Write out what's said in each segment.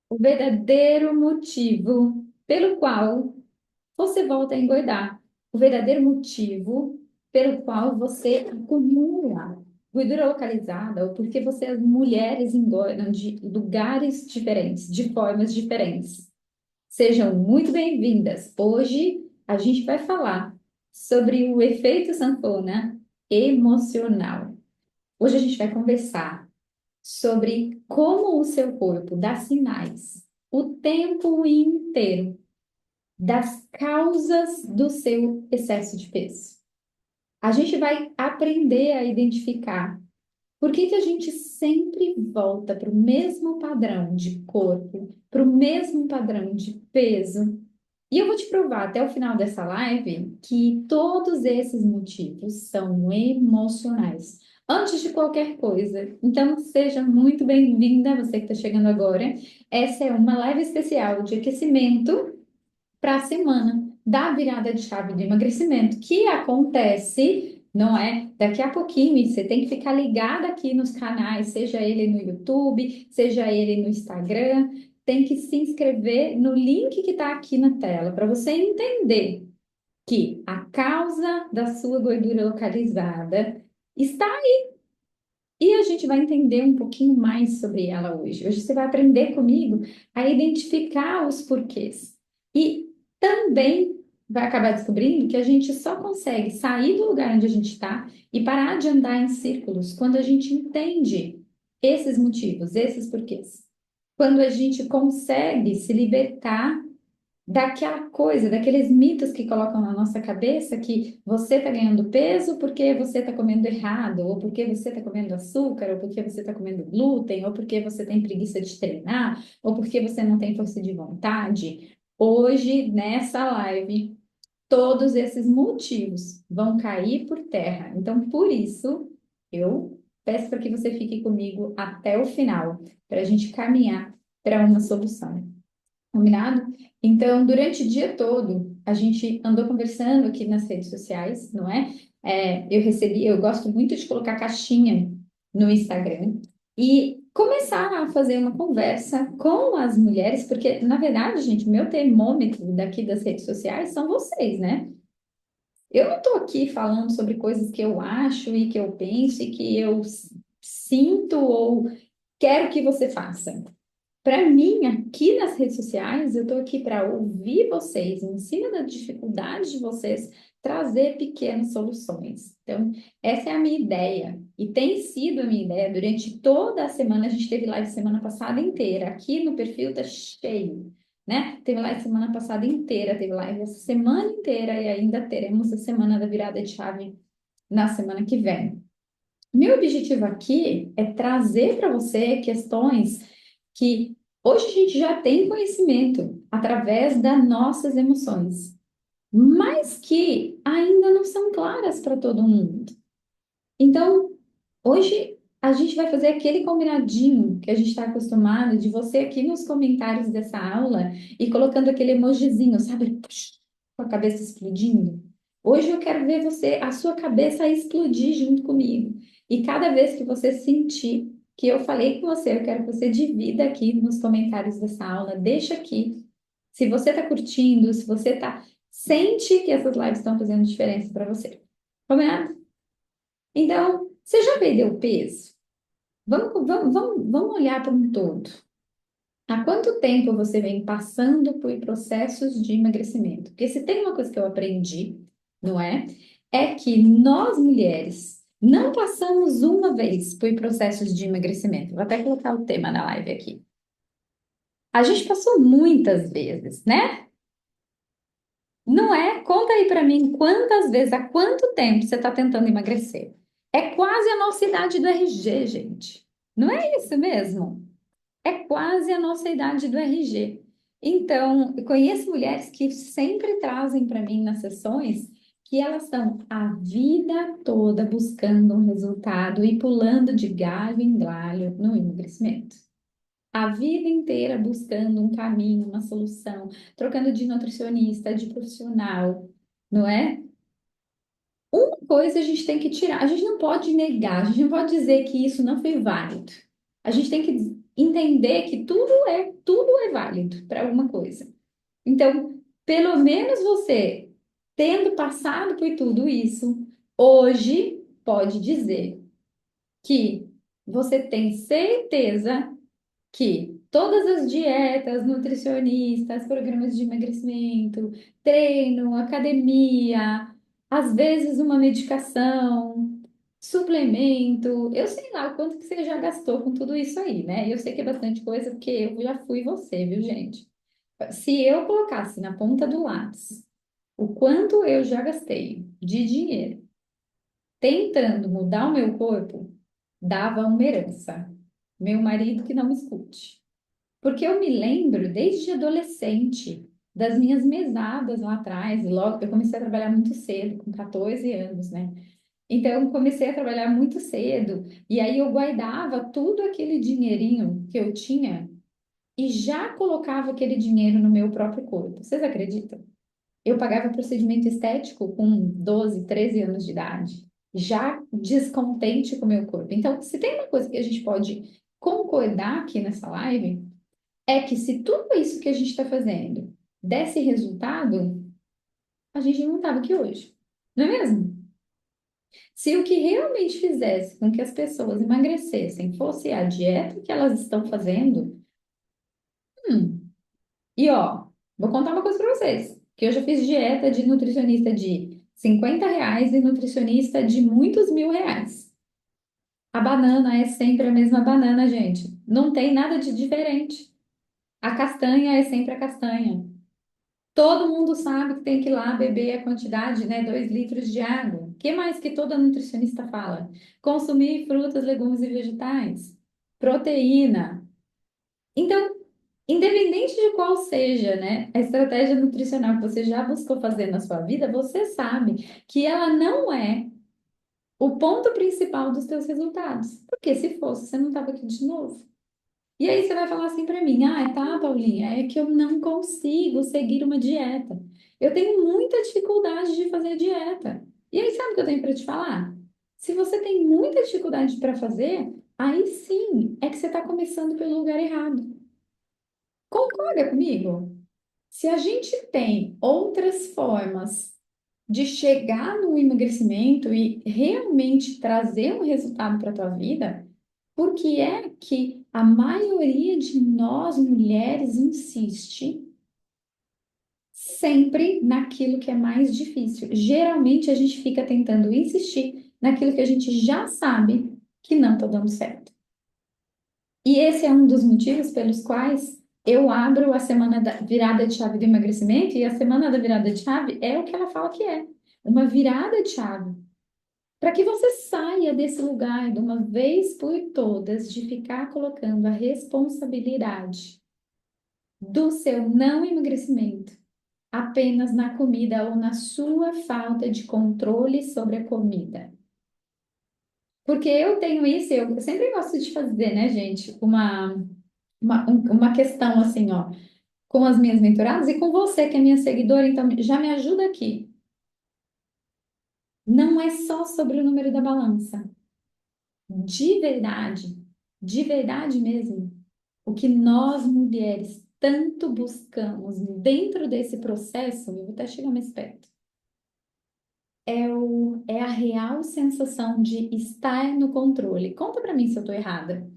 O verdadeiro motivo pelo qual você volta a engordar. O verdadeiro motivo pelo qual você acumula gordura localizada ou porque as mulheres engordam de lugares diferentes, de formas diferentes. Sejam muito bem-vindas. Hoje a gente vai falar sobre o efeito sanfona emocional. Hoje a gente vai conversar sobre como o seu corpo dá sinais o tempo inteiro das causas do seu excesso de peso. A gente vai aprender a identificar por que a gente sempre volta para o mesmo padrão de corpo, para o mesmo padrão de peso. E eu vou te provar até o final dessa live que todos esses motivos são emocionais, antes de qualquer coisa. Então, seja muito bem-vinda, você que está chegando agora. Essa é uma live especial de aquecimento para a semana da virada de chave do emagrecimento, que acontece, não é? Daqui a pouquinho, e você tem que ficar ligada aqui nos canais, seja ele no YouTube, seja ele no Instagram, tem que se inscrever no link que está aqui na tela, para você entender que a causa da sua gordura localizada está aí. E a gente vai entender um pouquinho mais sobre ela hoje. Hoje você vai aprender comigo a identificar os porquês. E também vai acabar descobrindo que a gente só consegue sair do lugar onde a gente está e parar de andar em círculos quando a gente entende esses motivos, esses porquês. Quando a gente consegue se libertar daquela coisa, daqueles mitos que colocam na nossa cabeça que você está ganhando peso porque você está comendo errado, ou porque você está comendo açúcar, ou porque você está comendo glúten, ou porque você tem preguiça de treinar, ou porque você não tem força de vontade. Hoje, nessa live, todos esses motivos vão cair por terra. Então, por isso, eu peço para que você fique comigo até o final, para a gente caminhar para uma solução. Combinado? Então, durante o dia todo, a gente andou conversando aqui nas redes sociais, não é? Eu gosto muito de colocar caixinha no Instagram e começar a fazer uma conversa com as mulheres, porque, na verdade, gente, meu termômetro daqui das redes sociais são vocês, né? Eu não estou aqui falando sobre coisas que eu acho e que eu penso e que eu sinto ou quero que você faça. Para mim, aqui nas redes sociais, eu estou aqui para ouvir vocês, em cima da dificuldade de vocês, trazer pequenas soluções. Então, essa é a minha ideia. E tem sido a minha ideia durante toda a semana. A gente teve live semana passada inteira. Aqui no perfil tá cheio, né? Teve live semana passada inteira, teve live essa semana inteira e ainda teremos a semana da virada de chave na semana que vem. Meu objetivo aqui é trazer para você questões que hoje a gente já tem conhecimento através das nossas emoções, mas que ainda não são claras para todo mundo. Então, hoje a gente vai fazer aquele combinadinho que a gente está acostumado de você aqui nos comentários dessa aula e colocando aquele emojizinho, sabe? Puxa, com a cabeça explodindo. Hoje eu quero ver você, a sua cabeça explodir junto comigo. E cada vez que você sentir que eu falei com você, eu quero que você divida aqui nos comentários dessa aula. Deixa aqui se você está curtindo, se você tá, sente que essas lives estão fazendo diferença para você. Combinado? Então, você já perdeu peso? Vamos olhar para um todo. Há quanto tempo você vem passando por processos de emagrecimento? Porque se tem uma coisa que eu aprendi, não é? É que nós mulheres não passamos uma vez por processos de emagrecimento. Vou até colocar o tema na live aqui. A gente passou muitas vezes, né? Não é? Conta aí para mim quantas vezes, há quanto tempo você está tentando emagrecer? É quase a nossa idade do RG, gente. Não é isso mesmo? É quase a nossa idade do RG. Então, eu conheço mulheres que sempre trazem para mim nas sessões que elas estão a vida toda buscando um resultado e pulando de galho em galho no emagrecimento. A vida inteira buscando um caminho, uma solução, trocando de nutricionista, de profissional, não é? Uma coisa a gente tem que tirar, a gente não pode negar, a gente não pode dizer que isso não foi válido. A gente tem que entender que tudo é válido para alguma coisa. Então, pelo menos você, tendo passado por tudo isso, hoje pode dizer que você tem certeza que todas as dietas, nutricionistas, programas de emagrecimento, treino, academia, às vezes uma medicação, suplemento, eu sei lá o quanto que você já gastou com tudo isso aí, né? Eu sei que é bastante coisa, porque eu já fui você, viu, gente? Se eu colocasse na ponta do lápis o quanto eu já gastei de dinheiro tentando mudar o meu corpo, dava uma herança. Meu marido que não me escute. Porque eu me lembro desde adolescente das minhas mesadas lá atrás, e logo eu comecei a trabalhar muito cedo, com 14 anos, né? Então eu comecei a trabalhar muito cedo e aí eu guardava tudo aquele dinheirinho que eu tinha e já colocava aquele dinheiro no meu próprio corpo. Vocês acreditam? Eu pagava procedimento estético com 12, 13 anos de idade, já descontente com o meu corpo. Então, se tem uma coisa que a gente pode concordar aqui nessa live, é que se tudo isso que a gente está fazendo desse resultado, a gente não estava aqui hoje. Não é mesmo? Se o que realmente fizesse com que as pessoas emagrecessem fosse a dieta que elas estão fazendo, hum, e ó, vou contar uma coisa para vocês, que eu já fiz dieta de nutricionista de R$ 50 e nutricionista de muitos mil reais. A banana é sempre a mesma banana, gente. Não tem nada de diferente. A castanha é sempre a castanha. Todo mundo sabe que tem que ir lá beber a quantidade, né? 2 litros de água. O que mais que toda nutricionista fala? Consumir frutas, legumes e vegetais. Proteína. Então, independente de qual seja, né, a estratégia nutricional que você já buscou fazer na sua vida, você sabe que ela não é o ponto principal dos teus resultados. Porque se fosse, você não estava aqui de novo. E aí você vai falar assim para mim, ah, tá, Paulinha, é que eu não consigo seguir uma dieta. Eu tenho muita dificuldade de fazer dieta. E aí sabe o que eu tenho para te falar? Se você tem muita dificuldade para fazer, aí sim é que você está começando pelo lugar errado. Concorda comigo? Se a gente tem outras formas de chegar no emagrecimento e realmente trazer um resultado para a tua vida, por que é que a maioria de nós mulheres insiste sempre naquilo que é mais difícil? Geralmente a gente fica tentando insistir naquilo que a gente já sabe que não está dando certo. E esse é um dos motivos pelos quais eu abro a semana da virada de chave do emagrecimento, e a semana da virada de chave é o que ela fala que é, uma virada de chave. Para que você saia desse lugar de uma vez por todas de ficar colocando a responsabilidade do seu não emagrecimento apenas na comida ou na sua falta de controle sobre a comida. Porque eu tenho isso, eu sempre gosto de fazer, né, gente, uma questão assim, ó, com as minhas mentoradas e com você que é minha seguidora, então já me ajuda aqui. Não é só sobre o número da balança. De verdade mesmo, o que nós mulheres tanto buscamos dentro desse processo, eu vou até chegar mais perto, é a real sensação de estar no controle. Conta pra mim se eu tô errada.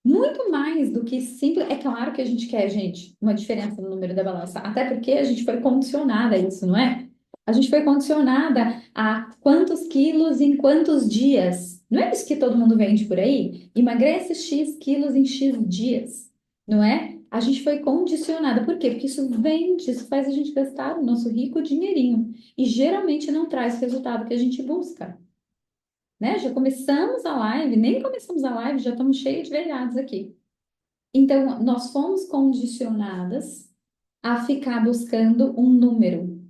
Muito mais do que simples. É claro que a gente quer, gente, uma diferença no número da balança, até porque a gente foi condicionada a isso, não é? A gente foi condicionada a quantos quilos em quantos dias. Não é isso que todo mundo vende por aí? Emagrece X quilos em X dias, não é? A gente foi condicionada. Por quê? Porque isso vende, isso faz a gente gastar o nosso rico dinheirinho. E geralmente não traz o resultado que a gente busca, né? Já começamos a live, nem começamos a live, já estamos cheios de verdades aqui. Então, nós fomos condicionadas a ficar buscando um número.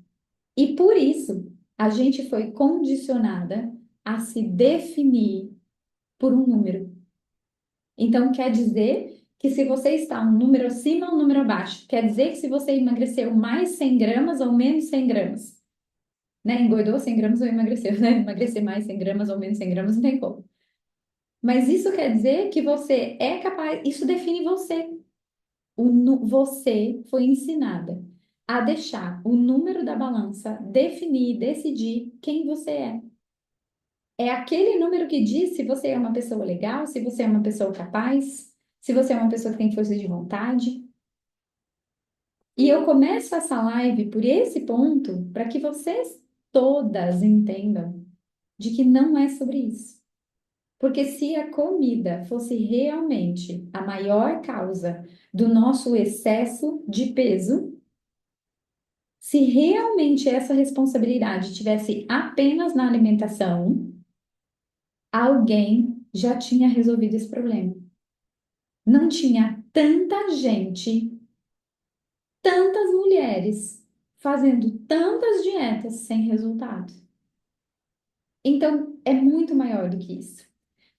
E por isso, a gente foi condicionada a se definir por um número. Então, quer dizer que se você está um número acima ou um número abaixo, quer dizer que se você emagreceu mais 100 gramas ou menos 100 gramas, né? Engordou 100 gramas ou emagreceu, né? Emagrecer mais 100 gramas ou menos 100 gramas não tem como. Mas isso quer dizer que você é capaz, isso define você. Você foi ensinada a deixar o número da balança definir, decidir quem você é. É aquele número que diz se você é uma pessoa legal, se você é uma pessoa capaz, se você é uma pessoa que tem força de vontade. E eu começo essa live por esse ponto para que vocês todas entendam de que não é sobre isso. Porque se a comida fosse realmente a maior causa do nosso excesso de peso, se realmente essa responsabilidade tivesse apenas na alimentação, alguém já tinha resolvido esse problema. Não tinha tanta gente, tantas mulheres fazendo tantas dietas sem resultado. Então, é muito maior do que isso.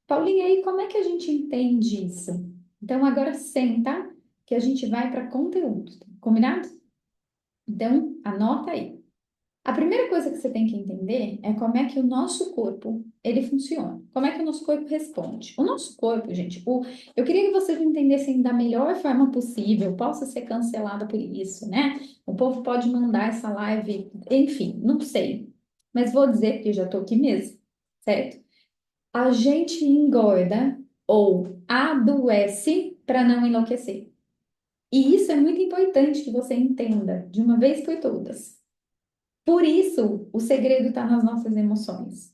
Paulinha, aí como é que a gente entende isso? Então, agora senta que a gente vai para conteúdo, combinado? Então, anota aí. A primeira coisa que você tem que entender é como é que o nosso corpo, ele funciona. Como é que o nosso corpo responde? O nosso corpo, gente, eu queria que vocês entendessem da melhor forma possível. Posso ser cancelada por isso, né? O povo pode mandar essa live, enfim, não sei. Mas vou dizer porque eu já tô aqui mesmo, certo? A gente engorda ou adoece para não enlouquecer. E isso é muito importante que você entenda de uma vez por todas. Por isso, o segredo está nas nossas emoções.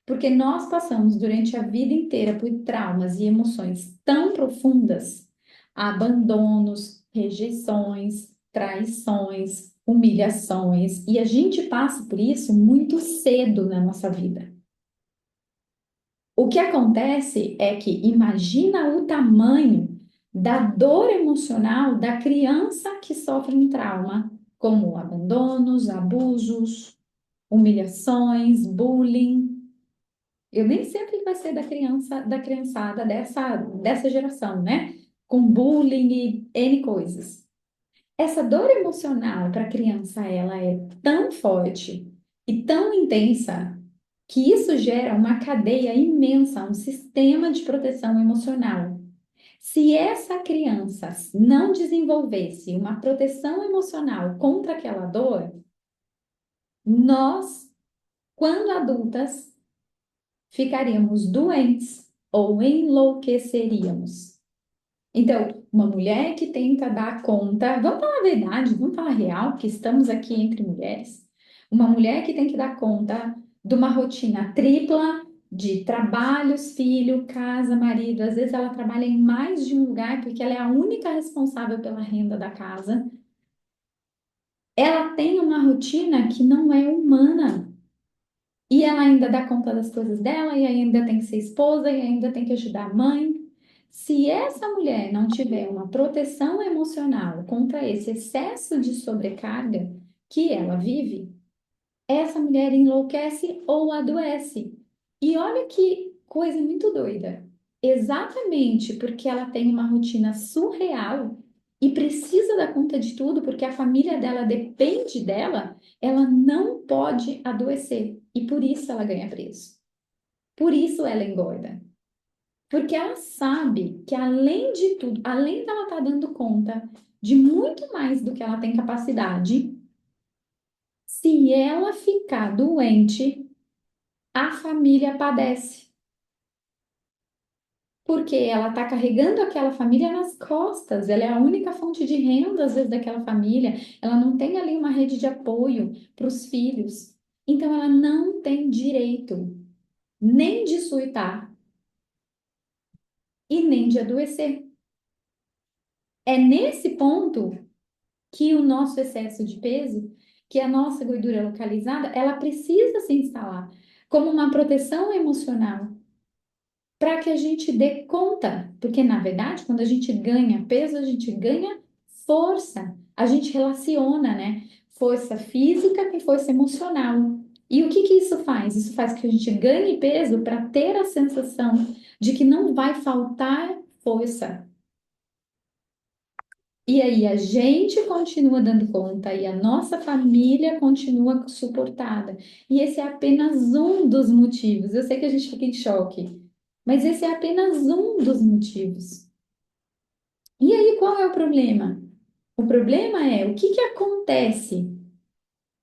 Porque nós passamos durante a vida inteira por traumas e emoções tão profundas, abandonos, rejeições, traições, humilhações, e a gente passa por isso muito cedo na nossa vida. O que acontece é que imagina o tamanho da dor emocional da criança que sofre um trauma, como abandonos, abusos, humilhações, bullying. Eu nem sei o que vai ser da criança, da criançada dessa geração, né? Com bullying e N coisas. Essa dor emocional para a criança, ela é tão forte e tão intensa que isso gera uma cadeia imensa, um sistema de proteção emocional. Se essa criança não desenvolvesse uma proteção emocional contra aquela dor, nós, quando adultas, ficaríamos doentes ou enlouqueceríamos. Então, uma mulher que tenta dar conta, vamos falar a verdade, vamos falar a real, que estamos aqui entre mulheres. Uma mulher que tem que dar conta de uma rotina tripla de trabalhos, filho, casa, marido. Às vezes ela trabalha em mais de um lugar porque ela é a única responsável pela renda da casa. Ela tem uma rotina que não é humana. E ela ainda dá conta das coisas dela, e ainda tem que ser esposa, e ainda tem que ajudar a mãe. Se essa mulher não tiver uma proteção emocional contra esse excesso de sobrecarga que ela vive, essa mulher enlouquece ou adoece. E olha que coisa muito doida. Exatamente porque ela tem uma rotina surreal e precisa dar conta de tudo, porque a família dela depende dela, ela não pode adoecer. E por isso ela ganha preço. Por isso ela engorda. Porque ela sabe que, além de tudo, além dela estar dando conta de muito mais do que ela tem capacidade, se ela ficar doente, a família padece. Porque ela está carregando aquela família nas costas, ela é a única fonte de renda, às vezes, daquela família, ela não tem ali uma rede de apoio para os filhos. Então, ela não tem direito nem de surtar e nem de adoecer. É nesse ponto que o nosso excesso de peso, que a nossa gordura localizada, ela precisa se instalar como uma proteção emocional para que a gente dê conta, porque na verdade, quando a gente ganha peso, a gente ganha força, a gente relaciona, né? Força física com força emocional. E o que que isso faz? Isso faz que a gente ganhe peso para ter a sensação de que não vai faltar força. E aí a gente continua dando conta e a nossa família continua suportada. E esse é apenas um dos motivos. Eu sei que a gente fica em choque, Mas esse é apenas um dos motivos. E aí, qual é o problema? O problema é o que que acontece?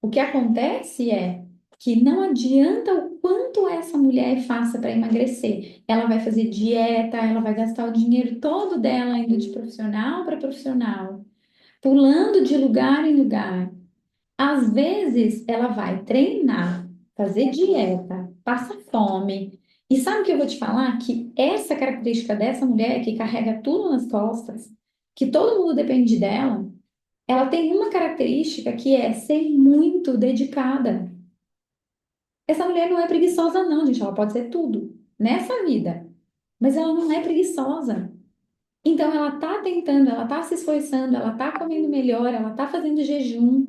O que acontece é que não adianta o quanto essa mulher faça para emagrecer. Ela vai fazer dieta, ela vai gastar o dinheiro todo dela indo de profissional para profissional, pulando de lugar em lugar. Às vezes, ela vai treinar, fazer dieta, passa fome. E sabe o que eu vou te falar? Que essa característica dessa mulher que carrega tudo nas costas, que todo mundo depende dela, ela tem uma característica que é ser muito dedicada. Essa mulher não é preguiçosa, não, gente. Ela pode ser tudo nessa vida, mas ela não é preguiçosa. Então, ela tá tentando, ela tá se esforçando, ela tá comendo melhor, ela tá fazendo jejum.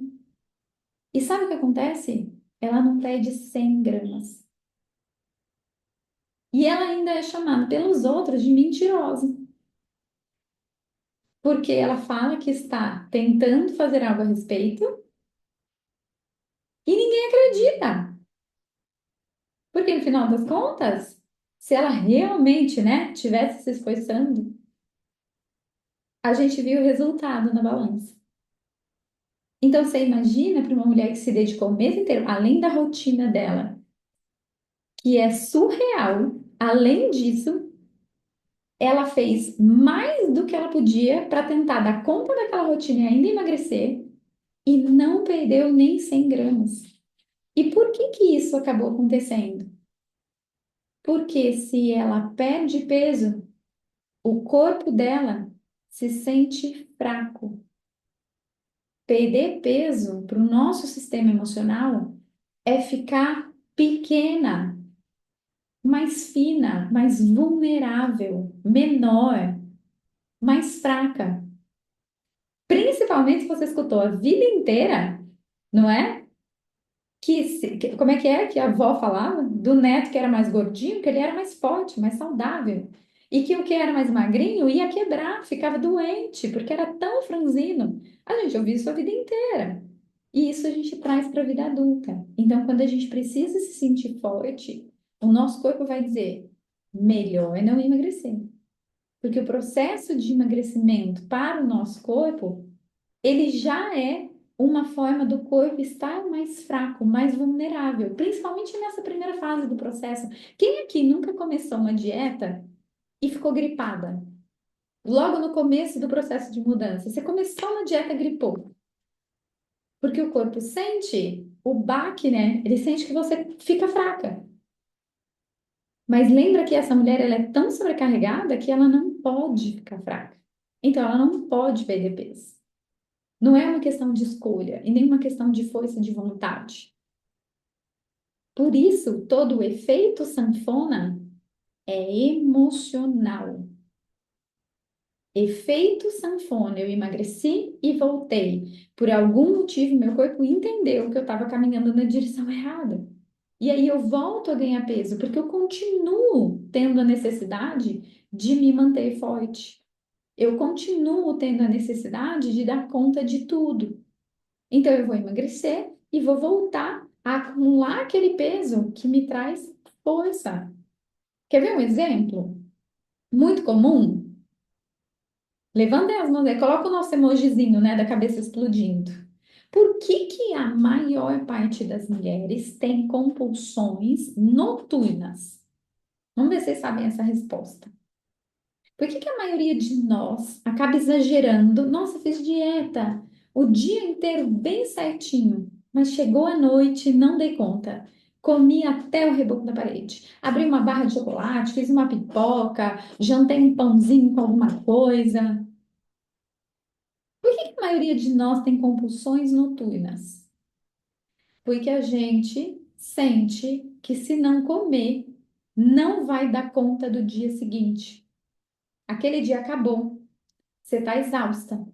E sabe o que acontece? Ela não perde 100 gramas. E ela ainda é chamada pelos outros de mentirosa, porque ela fala que está tentando fazer algo a respeito e ninguém acredita. Porque no final das contas, se ela realmente, né, tivesse se esforçando, a gente viu o resultado na balança. Então você imagina para uma mulher que se dedicou o mês inteiro, além da rotina dela, que é surreal, além disso, ela fez mais do que ela podia para tentar dar conta daquela rotina e ainda emagrecer e não perdeu nem 100 gramas. E por que que isso acabou acontecendo? Porque se ela perde peso, o corpo dela se sente fraco. Perder peso para o nosso sistema emocional é ficar pequena, mais fina, mais vulnerável, menor, mais fraca. Principalmente se você escutou a vida inteira, não é? Como é que a avó falava? Do neto que era mais gordinho, que ele era mais forte, mais saudável. E que o que era mais magrinho ia quebrar, ficava doente, porque era tão franzino. A gente ouviu isso a vida inteira. E isso a gente traz para a vida adulta. Então, quando a gente precisa se sentir forte, o nosso corpo vai dizer: melhor é não emagrecer. Porque o processo de emagrecimento para o nosso corpo ele já é uma forma do corpo estar mais fraco, mais vulnerável, principalmente nessa primeira fase do processo. Quem aqui nunca começou uma dieta e ficou gripada? Logo no começo do processo de mudança, você começou uma dieta e gripou, porque o corpo sente o baque, né? Ele sente que você fica fraca. Mas lembra que essa mulher ela é tão sobrecarregada que ela não pode ficar fraca. Então ela não pode perder peso. Não é uma questão de escolha e nem uma questão de força de vontade. Por isso, todo o efeito sanfona é emocional. Efeito sanfona, eu emagreci e voltei. Por algum motivo, meu corpo entendeu que eu estava caminhando na direção errada. E aí eu volto a ganhar peso, porque eu continuo tendo a necessidade de me manter forte. Eu continuo tendo a necessidade de dar conta de tudo. Então, eu vou emagrecer e vou voltar a acumular aquele peso que me traz força. Quer ver um exemplo? Muito comum? Levantem as mãos aí, coloca o nosso emojizinho, né, da cabeça explodindo. Por que que a maior parte das mulheres tem compulsões noturnas? Vamos ver se vocês sabem essa resposta. Por que que a maioria de nós acaba exagerando? Nossa, fiz dieta o dia inteiro bem certinho, mas chegou a noite e não dei conta. Comi até o reboco da parede. Abri uma barra de chocolate, fiz uma pipoca, jantei um pãozinho com alguma coisa. Por que que a maioria de nós tem compulsões noturnas? Porque a gente sente que se não comer, não vai dar conta do dia seguinte. Aquele dia acabou. Você está exausta.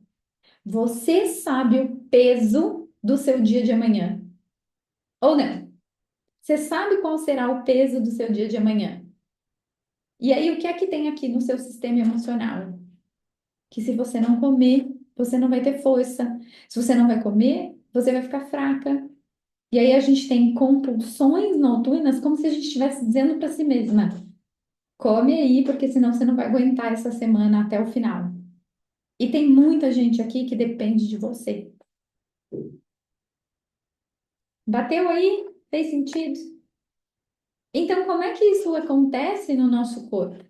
Você sabe o peso do seu dia de amanhã? Ou não? Você sabe qual será o peso do seu dia de amanhã? E aí, o que é que tem aqui no seu sistema emocional? Que se você não comer, você não vai ter força. Se você não vai comer, você vai ficar fraca. E aí a gente tem compulsões noturnas como se a gente estivesse dizendo para si mesma: come aí, porque senão você não vai aguentar essa semana até o final. E tem muita gente aqui que depende de você. Bateu aí? Fez sentido? Então, como é que isso acontece no nosso corpo?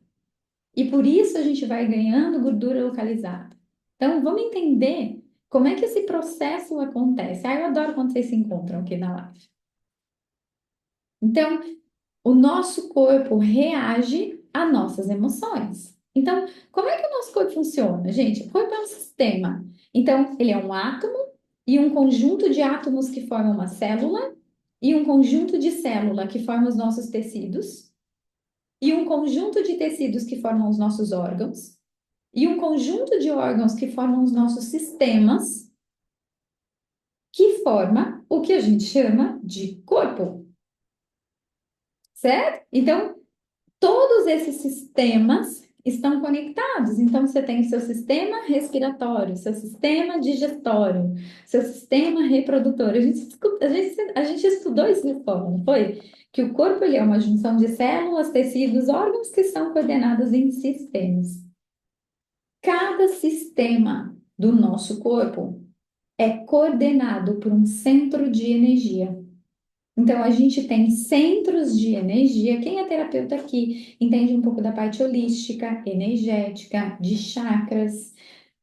E por isso a gente vai ganhando gordura localizada. Então, vamos entender como é que esse processo acontece. Ah, eu adoro quando vocês se encontram aqui na live. Então, o nosso corpo reage a nossas emoções. Então, como é que o nosso corpo funciona, gente? O corpo é um sistema. Então, ele é um átomo e um conjunto de átomos que formam uma célula e um conjunto de célula que forma os nossos tecidos e um conjunto de tecidos que formam os nossos órgãos e um conjunto de órgãos que formam os nossos sistemas, que forma o que a gente chama de corpo, certo? Então, todos esses sistemas estão conectados. Então, você tem o seu sistema respiratório, seu sistema digestório, seu sistema reprodutor. A gente estudou isso de forma, não foi? Que o corpo ele é uma junção de células, tecidos, órgãos que são coordenados em sistemas. Cada sistema do nosso corpo é coordenado por um centro de energia. Então, a gente tem centros de energia. Quem é terapeuta aqui entende um pouco da parte holística, energética, de chakras,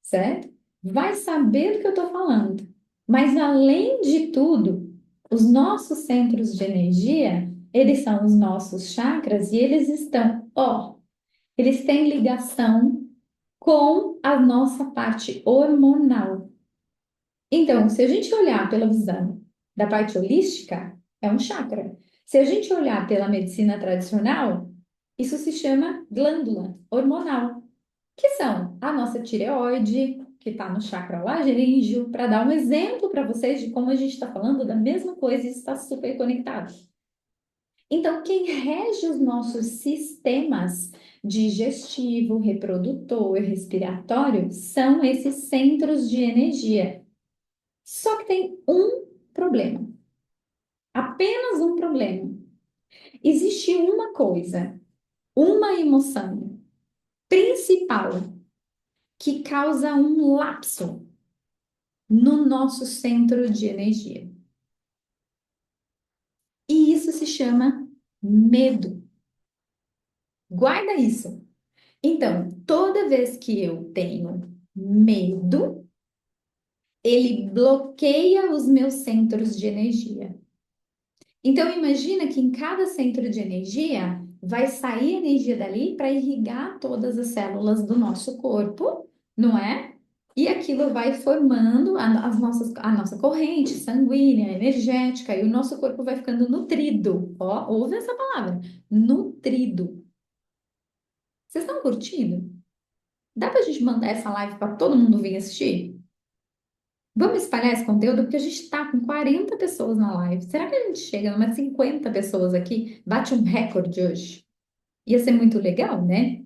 certo? Vai saber do que eu estou falando. Mas, além de tudo, os nossos centros de energia, eles são os nossos chakras e eles estão, ó, eles têm ligação com a nossa parte hormonal. Então, se a gente olhar pela visão da parte holística, é um chakra. Se a gente olhar pela medicina tradicional, isso se chama glândula hormonal, que são a nossa tireoide, que está no chakra laríngeo, para dar um exemplo para vocês de como a gente está falando da mesma coisa e está super conectado. Então, quem rege os nossos sistemas digestivo, reprodutor e respiratório são esses centros de energia. Só que tem um problema, apenas um problema. Existe uma coisa, uma emoção principal que causa um lapso no nosso centro de energia. E isso se chama medo. Guarda isso. Então, toda vez que eu tenho medo, ele bloqueia os meus centros de energia. Então, imagina que em cada centro de energia vai sair energia dali para irrigar todas as células do nosso corpo, não é? E aquilo vai formando a nossa corrente sanguínea, energética, e o nosso corpo vai ficando nutrido. Ó, ouve essa palavra, nutrido. Vocês estão curtindo? Dá para a gente mandar essa live para todo mundo vir assistir? Vamos espalhar esse conteúdo porque a gente está com 40 pessoas na live. Será que a gente chega a umas 50 pessoas aqui? Bate um recorde hoje. Ia ser muito legal, né?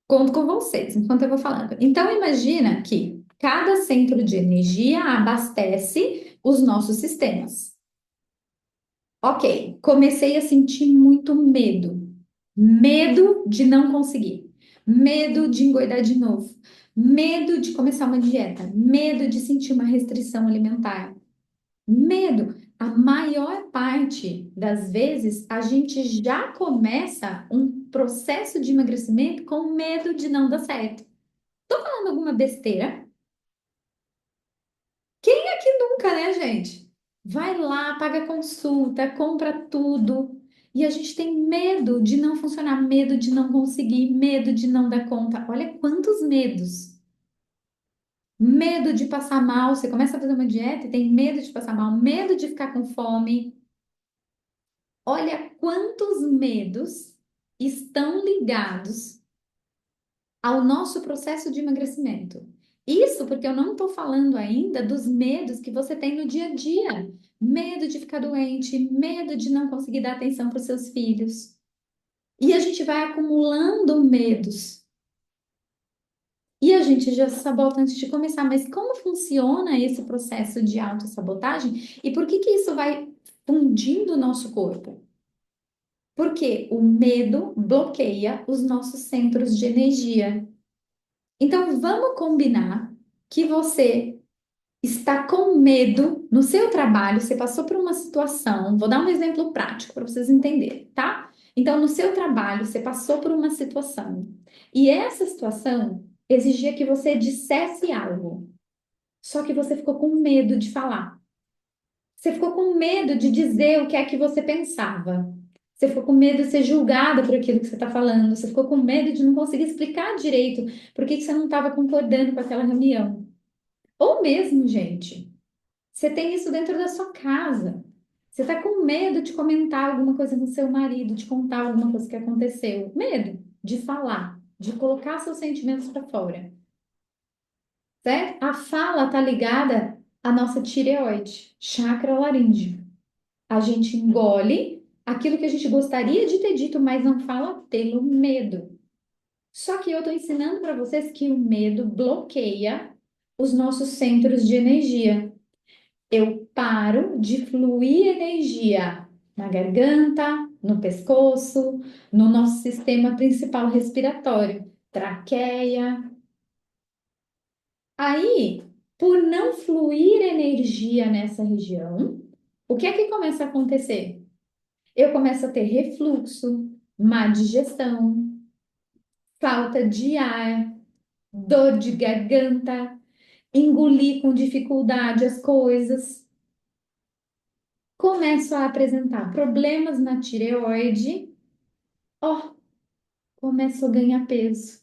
Conto com vocês enquanto eu vou falando. Então, imagina que cada centro de energia abastece os nossos sistemas. Ok, comecei a sentir muito medo. Medo de não conseguir. Medo de engordar de novo. Medo de começar uma dieta. Medo de sentir uma restrição alimentar. Medo. A maior parte das vezes a gente já começa um processo de emagrecimento com medo de não dar certo. Tô falando alguma besteira? Quem é que nunca, né, gente? Vai lá, paga consulta, compra tudo. E a gente tem medo de não funcionar, medo de não conseguir, medo de não dar conta. Olha quantos medos. Medo de passar mal. Você começa a fazer uma dieta e tem medo de passar mal, medo de ficar com fome. Olha quantos medos estão ligados ao nosso processo de emagrecimento. Isso porque eu não estou falando ainda dos medos que você tem no dia a dia. Medo de ficar doente, medo de não conseguir dar atenção para os seus filhos. E a gente vai acumulando medos. E a gente já se sabota antes de começar. Mas como funciona esse processo de autossabotagem? E por que que isso vai fundindo o nosso corpo? Porque o medo bloqueia os nossos centros de energia. Então, vamos combinar que você está com medo no seu trabalho, você passou por uma situação, vou dar um exemplo prático para vocês entenderem, tá? Então, no seu trabalho, você passou por uma situação e essa situação exigia que você dissesse algo, só que você ficou com medo de falar. Você ficou com medo de dizer o que é que você pensava. Você ficou com medo de ser julgada por aquilo que você está falando. Você ficou com medo de não conseguir explicar direito por que que você não estava concordando com aquela reunião. Ou mesmo, gente, você tem isso dentro da sua casa. Você está com medo de comentar alguma coisa com seu marido, de contar alguma coisa que aconteceu. Medo de falar, de colocar seus sentimentos para fora. Certo? A fala está ligada à nossa tireoide, chakra laríngeo. A gente engole aquilo que a gente gostaria de ter dito, mas não fala pelo medo. Só que eu estou ensinando para vocês que o medo bloqueia os nossos centros de energia. Eu paro de fluir energia na garganta, no pescoço, no nosso sistema principal respiratório, traqueia. Aí, por não fluir energia nessa região, o que é que começa a acontecer? Eu começo a ter refluxo, má digestão, falta de ar, dor de garganta, engolir com dificuldade as coisas. Começo a apresentar problemas na tireoide. Ó, começo a ganhar peso.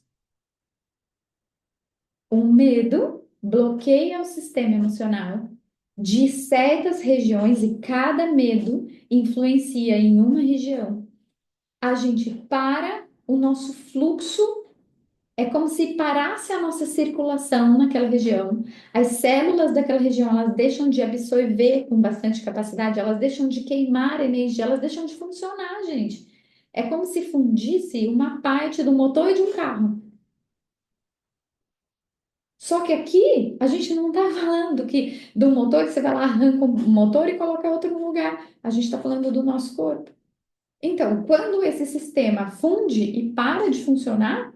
O medo bloqueia o sistema emocional de certas regiões e cada medo influencia em uma região. A gente para o nosso fluxo. É como se parasse a nossa circulação naquela região. As células daquela região, elas deixam de absorver com bastante capacidade, elas deixam de queimar energia, elas deixam de funcionar, gente. É como se fundisse uma parte do motor de um carro. Só que aqui a gente não está falando que do motor que você vai lá, arranca o motor e coloca outro no lugar. A gente está falando do nosso corpo. Então, quando esse sistema funde e para de funcionar,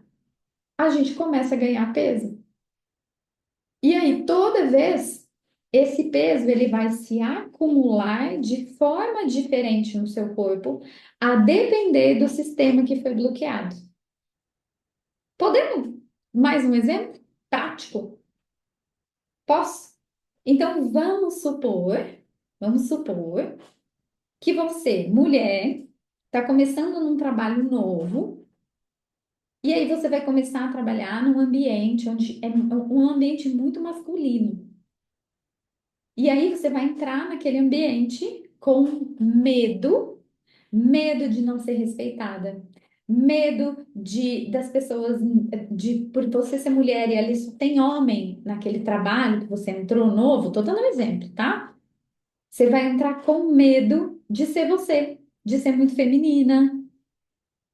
a gente começa a ganhar peso. E aí, toda vez, esse peso ele vai se acumular de forma diferente no seu corpo, a depender do sistema que foi bloqueado. Podemos? Mais um exemplo prático? Posso? Então, vamos supor que você, mulher, está começando num trabalho novo, e aí você vai começar a trabalhar num ambiente onde é um ambiente muito masculino. E aí você vai entrar naquele ambiente com medo, medo de não ser respeitada, medo de das pessoas de por você ser mulher e ali só tem homem naquele trabalho que você entrou novo, tô dando um exemplo, tá? Você vai entrar com medo de ser você, de ser muito feminina,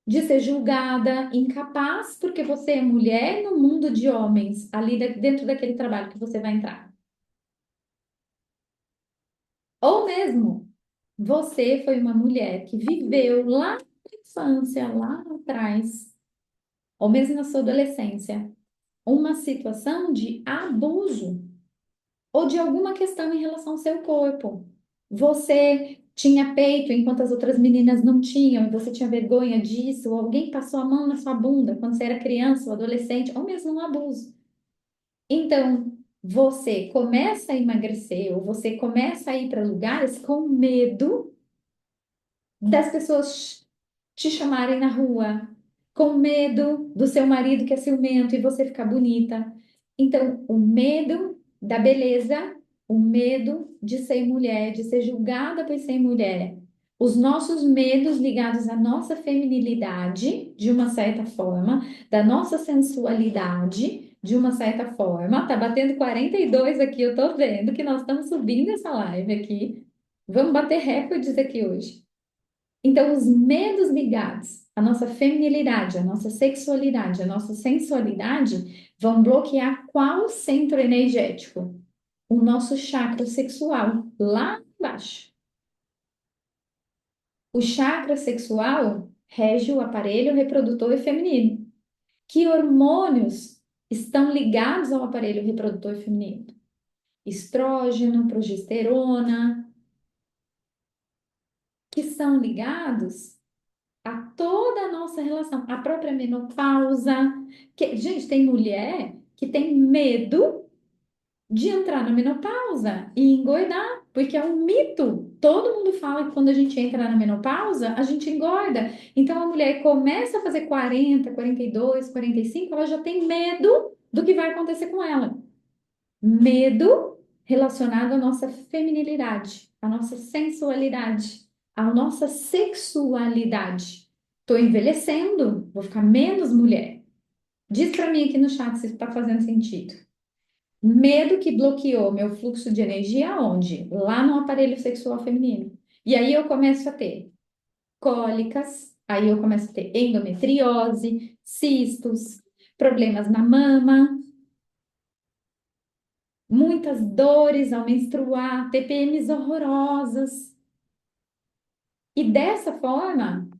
de ser julgada, incapaz porque você é mulher no mundo de homens, ali dentro daquele trabalho que você vai entrar. Ou mesmo você foi uma mulher que viveu lá na infância, lá atrás, ou mesmo na sua adolescência, uma situação de abuso ou de alguma questão em relação ao seu corpo. Você tinha peito enquanto as outras meninas não tinham, e você tinha vergonha disso, ou alguém passou a mão na sua bunda quando você era criança ou adolescente, ou mesmo um abuso. Então, você começa a emagrecer, ou você começa a ir para lugares com medo das pessoas te chamarem na rua, com medo do seu marido que é ciumento e você ficar bonita. Então, o medo da beleza, o medo de ser mulher, de ser julgada por ser mulher, os nossos medos ligados à nossa feminilidade, de uma certa forma, da nossa sensualidade, de uma certa forma. Tá batendo 42 aqui, eu tô vendo que nós estamos subindo essa live aqui. Vamos bater recordes aqui hoje. Então, os medos ligados à nossa feminilidade, à nossa sexualidade, à nossa sensualidade, vão bloquear qual centro energético? O nosso chakra sexual, lá embaixo. O chakra sexual rege o aparelho reprodutor feminino. Que hormônios estão ligados ao aparelho reprodutor feminino? Estrógeno, progesterona, que são ligados a toda a nossa relação, a própria menopausa. Gente, tem mulher que tem medo de entrar na menopausa e engourdar, porque é um mito. Todo mundo fala que quando a gente entra na menopausa, a gente engorda. Então a mulher começa a fazer 40, 42, 45, ela já tem medo do que vai acontecer com ela. Medo relacionado à nossa feminilidade, à nossa sensualidade, à nossa sexualidade. Estou envelhecendo, vou ficar menos mulher. Diz para mim aqui no chat se está fazendo sentido. Medo que bloqueou meu fluxo de energia aonde? Lá no aparelho sexual feminino. E aí eu começo a ter cólicas, aí eu começo a ter endometriose, cistos, problemas na mama, muitas dores ao menstruar, TPMs horrorosas. E dessa forma,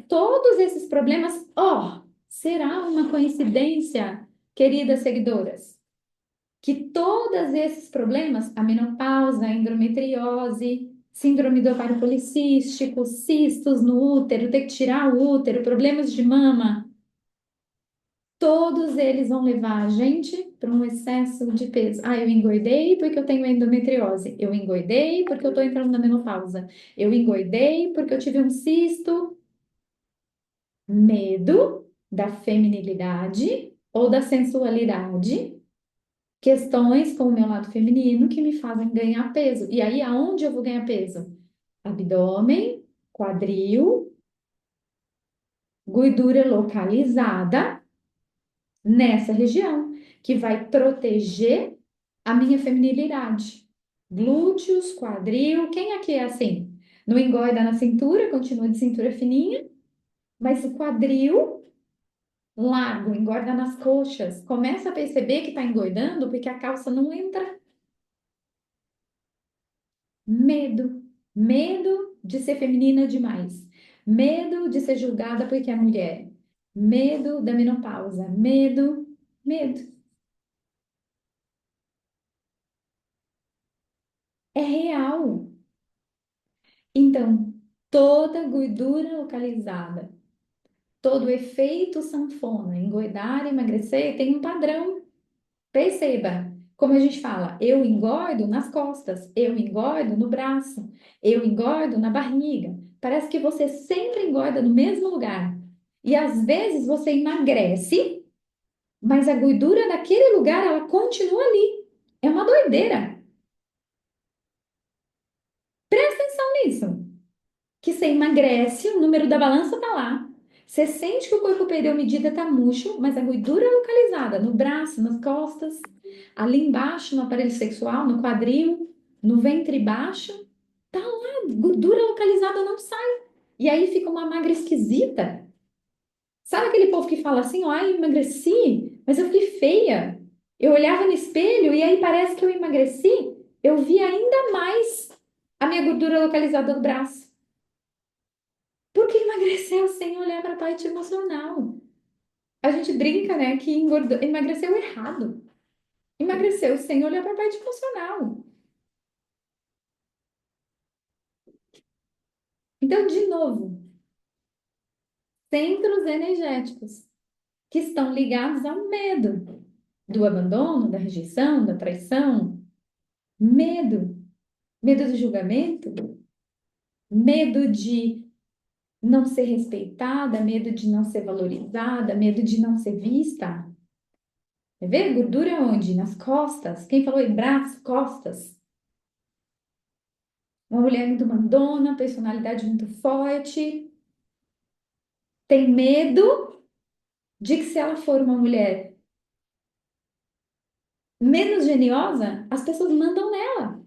todos esses problemas, será uma coincidência, queridas seguidoras, que todos esses problemas, a menopausa, a endometriose, síndrome do ovário policístico, cistos no útero, ter que tirar o útero, problemas de mama, todos eles vão levar a gente para um excesso de peso. Eu engordei porque eu tenho endometriose. Eu engordei porque eu estou entrando na menopausa. Eu engordei porque eu tive um cisto. Medo da feminilidade ou da sensualidade. Questões com o meu lado feminino que me fazem ganhar peso. E aí, aonde eu vou ganhar peso? Abdômen, quadril, gordura localizada nessa região, que vai proteger a minha feminilidade. Glúteos, quadril, quem aqui é assim? Não engorda na cintura, continua de cintura fininha, mas o quadril largo, engorda nas coxas. Começa a perceber que está engordando porque a calça não entra. Medo. Medo de ser feminina demais. Medo de ser julgada porque é mulher. Medo da menopausa. Medo, medo. É real. Então, toda gordura localizada, todo efeito sanfona, engordar, emagrecer, tem um padrão. Perceba, como a gente fala, eu engordo nas costas, eu engordo no braço, eu engordo na barriga. Parece que você sempre engorda no mesmo lugar. E às vezes você emagrece, mas a gordura daquele lugar, ela continua ali. É uma doideira. Presta atenção nisso. Que você emagrece, o número da balança tá lá. Você sente que o corpo perdeu medida, tá murcho, mas a gordura localizada no braço, nas costas, ali embaixo, no aparelho sexual, no quadril, no ventre baixo, tá lá, gordura localizada não sai. E aí fica uma magra esquisita. Sabe aquele povo que fala assim, eu emagreci, mas eu fiquei feia. Eu olhava no espelho e aí parece que eu emagreci, eu vi ainda mais a minha gordura localizada do braço. Porque emagreceu sem olhar para a parte emocional. A gente brinca, né, que emagreceu errado. Emagreceu sem olhar para a parte emocional. Então, de novo, centros energéticos que estão ligados ao medo do abandono, da rejeição, da traição, medo, medo do julgamento, medo de não ser respeitada, medo de não ser valorizada, medo de não ser vista. Quer ver? Gordura onde? Nas costas. Quem falou em braço, costas? Uma mulher muito mandona, personalidade muito forte, tem medo de que se ela for uma mulher menos geniosa, as pessoas mandam nela,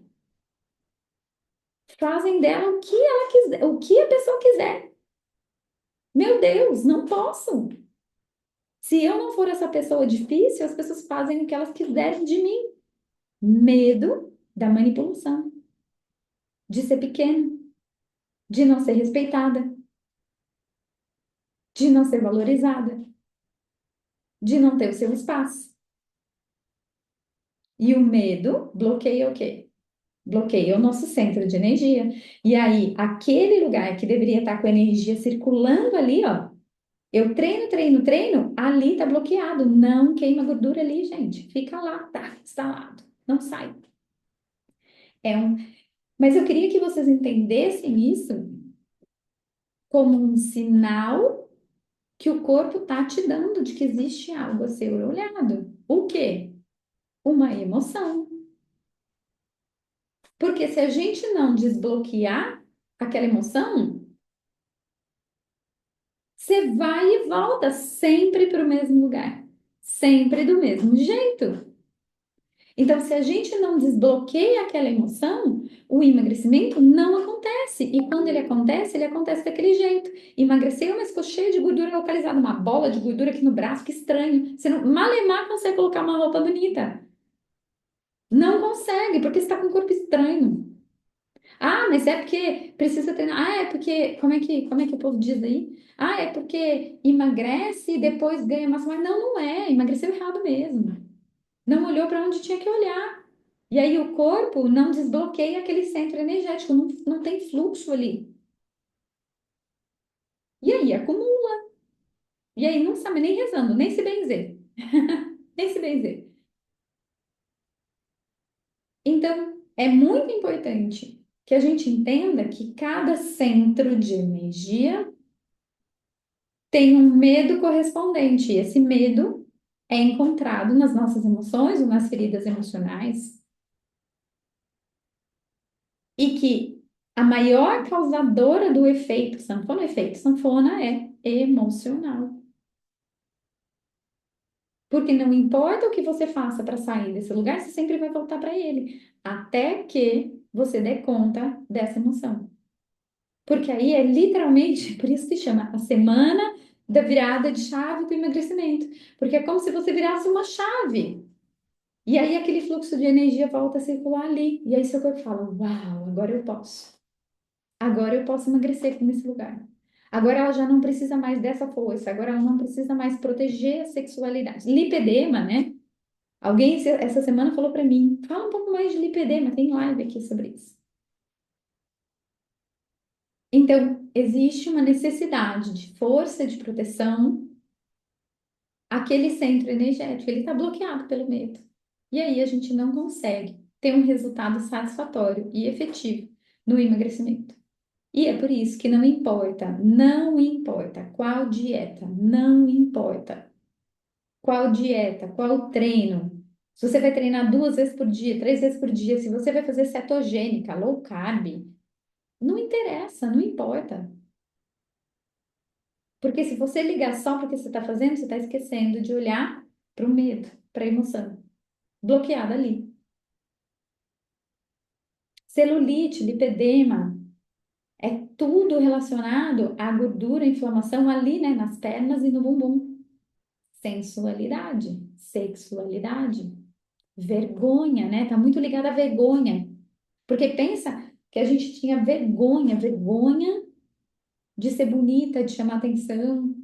fazem dela o que ela quiser, o que a pessoa quiser. Meu Deus, não posso. Se eu não for essa pessoa difícil, as pessoas fazem o que elas quiserem de mim. Medo da manipulação, de ser pequeno, de não ser respeitada, de não ser valorizada, de não ter o seu espaço. E o medo bloqueia o quê? Bloqueia o nosso centro de energia. E aí, aquele lugar que deveria estar com a energia circulando ali, ó, eu treino, treino, treino, ali tá bloqueado. Não queima gordura ali, gente. Fica lá, tá instalado. Não sai. É um... Mas eu queria que vocês entendessem isso como um sinal que o corpo tá te dando de que existe algo a ser olhado. O quê? Uma emoção. Porque se a gente não desbloquear aquela emoção, você vai e volta sempre para o mesmo lugar, sempre do mesmo jeito. Então, se a gente não desbloqueia aquela emoção, o emagrecimento não acontece. E quando ele acontece daquele jeito. Emagreceu, mas ficou cheio de gordura localizada, uma bola de gordura aqui no braço, que estranho. Você não, malemar consegue colocar uma roupa bonita. Não consegue, porque está com um corpo estranho. Ah, mas é porque precisa treinar. Ah, é porque. Como é que o povo diz aí? Ah, é porque emagrece e depois ganha massa. Mas não, não é. Emagreceu errado mesmo. Não olhou para onde tinha que olhar. E aí o corpo não desbloqueia aquele centro energético, não tem fluxo ali. E aí acumula. E aí não sabe nem rezando, nem se benzer. Nem se benzer. Então, é muito importante que a gente entenda que cada centro de energia tem um medo correspondente. E esse medo é encontrado nas nossas emoções ou nas feridas emocionais. E que a maior causadora do efeito sanfona é emocional. Porque não importa o que você faça para sair desse lugar, você sempre vai voltar para ele, até que você dê conta dessa emoção. Porque aí é literalmente, por isso que chama a semana da virada de chave do emagrecimento. Porque é como se você virasse uma chave. E aí aquele fluxo de energia volta a circular ali. E aí seu corpo fala: Uau, agora eu posso. Agora eu posso emagrecer aqui nesse lugar. Agora ela já não precisa mais dessa força. Agora ela não precisa mais proteger a sexualidade. Lipedema, né? Alguém essa semana falou para mim: fala um pouco mais de lipedema. Tem live aqui sobre isso. Então, existe uma necessidade de força de proteção. Aquele centro energético, ele está bloqueado pelo medo. E aí a gente não consegue ter um resultado satisfatório e efetivo no emagrecimento. E é por isso que não importa qual dieta, não importa qual dieta, qual treino. Se você vai treinar 2 vezes por dia, 3 vezes por dia, se você vai fazer cetogênica, low carb, não interessa, não importa. Porque se você ligar só para o que você está fazendo, você está esquecendo de olhar para o medo, para a emoção, bloqueada ali. Celulite, lipedema, é tudo relacionado à gordura, inflamação ali, né, nas pernas e no bumbum. Sensualidade, sexualidade, vergonha, né? Tá muito ligada à vergonha. Porque pensa que a gente tinha vergonha de ser bonita, de chamar atenção,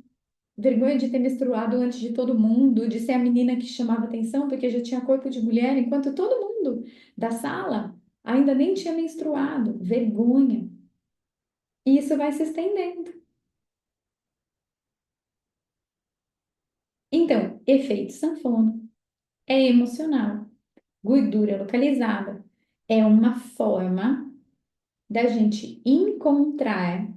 vergonha de ter menstruado antes de todo mundo, de ser a menina que chamava atenção porque já tinha corpo de mulher, enquanto todo mundo da sala ainda nem tinha menstruado. Vergonha. E isso vai se estendendo. Então, efeito sanfona é emocional. Gordura localizada é uma forma da gente encontrar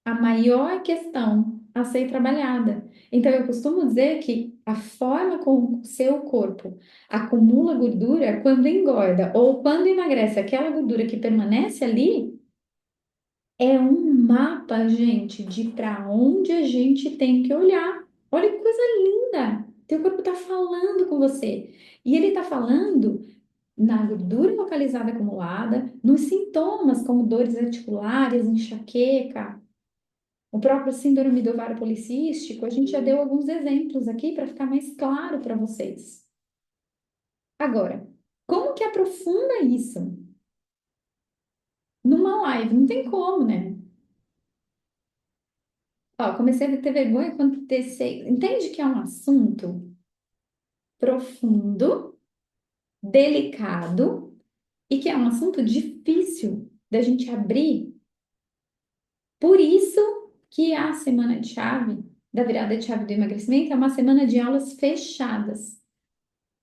a maior questão a ser trabalhada. Então, eu costumo dizer que a forma como o seu corpo acumula gordura quando engorda ou quando emagrece, aquela gordura que permanece ali, é um mapa, gente, de para onde a gente tem que olhar. Olha que coisa linda! Teu corpo está falando com você. E ele está falando na gordura localizada acumulada, nos sintomas como dores articulares, enxaqueca, o próprio síndrome do ovário policístico. A gente já deu alguns exemplos aqui para ficar mais claro para vocês. Agora, como que aprofunda isso? numa live. Não tem como, né? Ó, comecei a ter vergonha quando tecei. Entende que é um assunto profundo, delicado e que é um assunto difícil da gente abrir. Por isso que a semana de chave, da virada de chave do emagrecimento, é uma semana de aulas fechadas,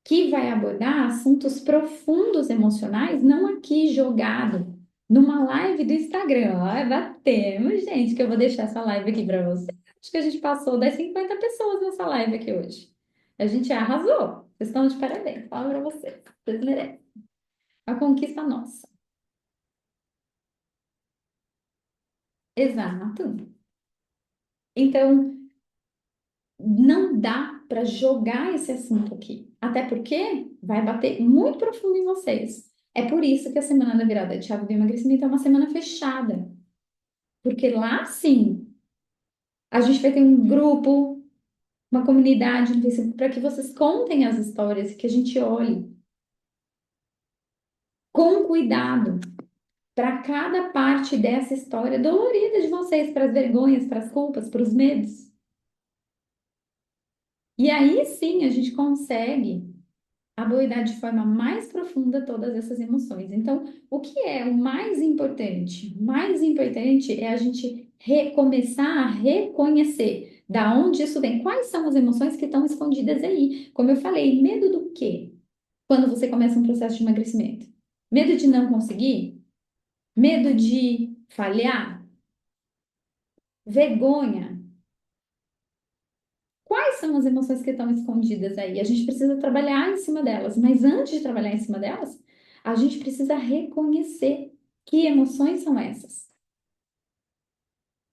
que vai abordar assuntos profundos emocionais, não aqui jogado numa live do Instagram. Ó, batemos, gente, que eu vou deixar essa live aqui para você. Acho que a gente passou das 50 pessoas nessa live aqui hoje. A gente arrasou. Vocês estão de parabéns. Falo para vocês. Vocês merecem. A conquista nossa. Exato. Então, não dá para jogar esse assunto aqui. Até porque vai bater muito profundo em vocês. É por isso que a semana da virada de chave do emagrecimento é uma semana fechada. Porque lá sim, a gente vai ter um grupo, uma comunidade no Facebook para que vocês contem as histórias e que a gente olhe com cuidado para cada parte dessa história dolorida de vocês, para as vergonhas, para as culpas, para os medos. E aí sim a gente consegue abordar de forma mais profunda todas essas emoções. Então, o que é o mais importante? O mais importante é a gente recomeçar a reconhecer da onde isso vem, quais são as emoções que estão escondidas aí. Como eu falei, medo do quê? Quando você começa um processo de emagrecimento? Medo de não conseguir? Medo de falhar? Vergonha? Quais são as emoções que estão escondidas aí? A gente precisa trabalhar em cima delas, mas antes de trabalhar em cima delas, a gente precisa reconhecer que emoções são essas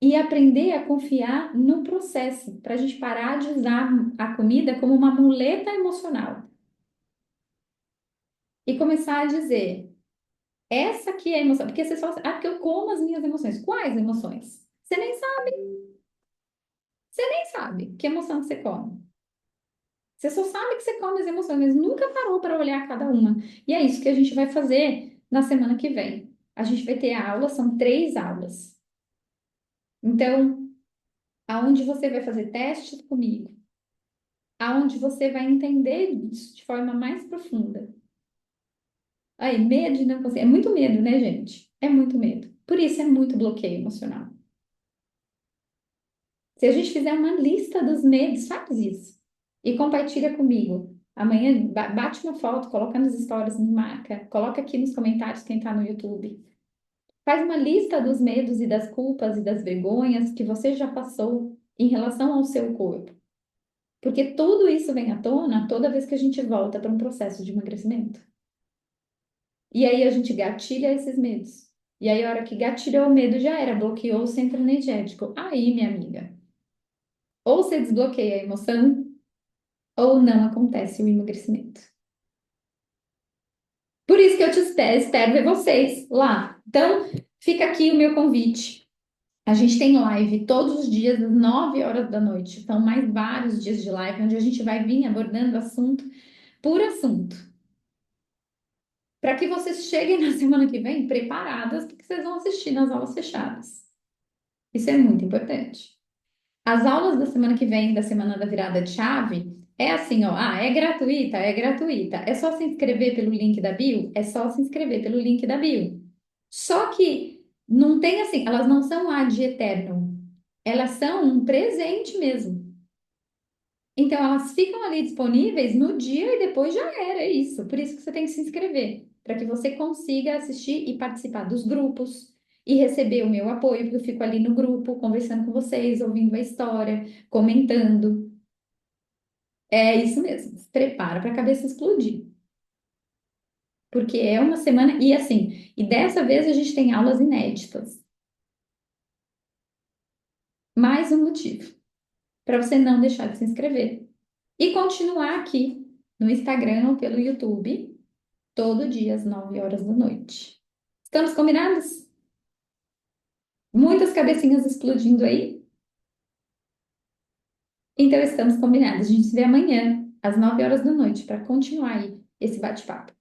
e aprender a confiar no processo, para a gente parar de usar a comida como uma muleta emocional e começar a dizer: essa aqui é a emoção, porque você só, ah, porque eu como as minhas emoções. Quais emoções? Você nem sabe que emoção que você come. Você só sabe que você come as emoções, mas nunca parou para olhar cada uma. E é isso que a gente vai fazer na semana que vem. A gente vai ter aula, são 3 aulas. Então, aonde você vai fazer testes comigo, aonde você vai entender isso de forma mais profunda. Aí, medo de não conseguir. É muito medo, né, gente? É muito medo. Por isso é muito bloqueio emocional. Se a gente fizer uma lista dos medos, faz isso. E compartilha comigo. Amanhã bate uma foto, coloca nas stories, me marca, coloca aqui nos comentários quem está no YouTube. Faz uma lista dos medos e das culpas e das vergonhas que você já passou em relação ao seu corpo. Porque tudo isso vem à tona toda vez que a gente volta para um processo de emagrecimento. E aí a gente gatilha esses medos. E aí, a hora que gatilhou o medo, já era, bloqueou o centro energético. Aí, minha amiga, ou você desbloqueia a emoção, ou não acontece o emagrecimento. Por isso que eu te espero ver vocês lá. Então, fica aqui o meu convite. A gente tem live todos os dias, às 9 horas da noite. São mais vários dias de live, onde a gente vai vir abordando assunto por assunto. Para que vocês cheguem na semana que vem preparadas, porque vocês vão assistir nas aulas fechadas. Isso é muito importante. As aulas da semana que vem, da semana da virada de chave, é assim, ó, é gratuita, é gratuita. É só se inscrever pelo link da bio? É só se inscrever pelo link da bio. Só que não tem assim, elas não são ad eterno. Elas são um presente mesmo. Então, elas ficam ali disponíveis no dia e depois já era, é isso. Por isso que você tem que se inscrever, para que você consiga assistir e participar dos grupos e receber o meu apoio, porque eu fico ali no grupo, conversando com vocês, ouvindo a história, comentando. É isso mesmo. Se prepara para a cabeça explodir. Porque é uma semana, e assim, e dessa vez a gente tem aulas inéditas. Mais um motivo para você não deixar de se inscrever. E continuar aqui no Instagram ou pelo YouTube todo dia às 9 horas da noite. Estamos combinados? Muitas cabecinhas explodindo aí? Então estamos combinados. A gente se vê amanhã às 9 horas da noite para continuar aí esse bate-papo.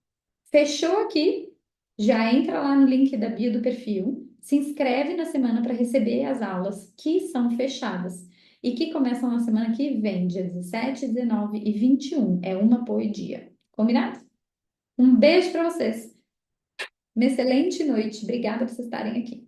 Fechou aqui? Já entra lá no link da bio do perfil, se inscreve na semana para receber as aulas que são fechadas e que começam na semana que vem, dia 17, 19 e 21. É uma por dia. Combinado? Um beijo para vocês. Uma excelente noite. Obrigada por vocês estarem aqui.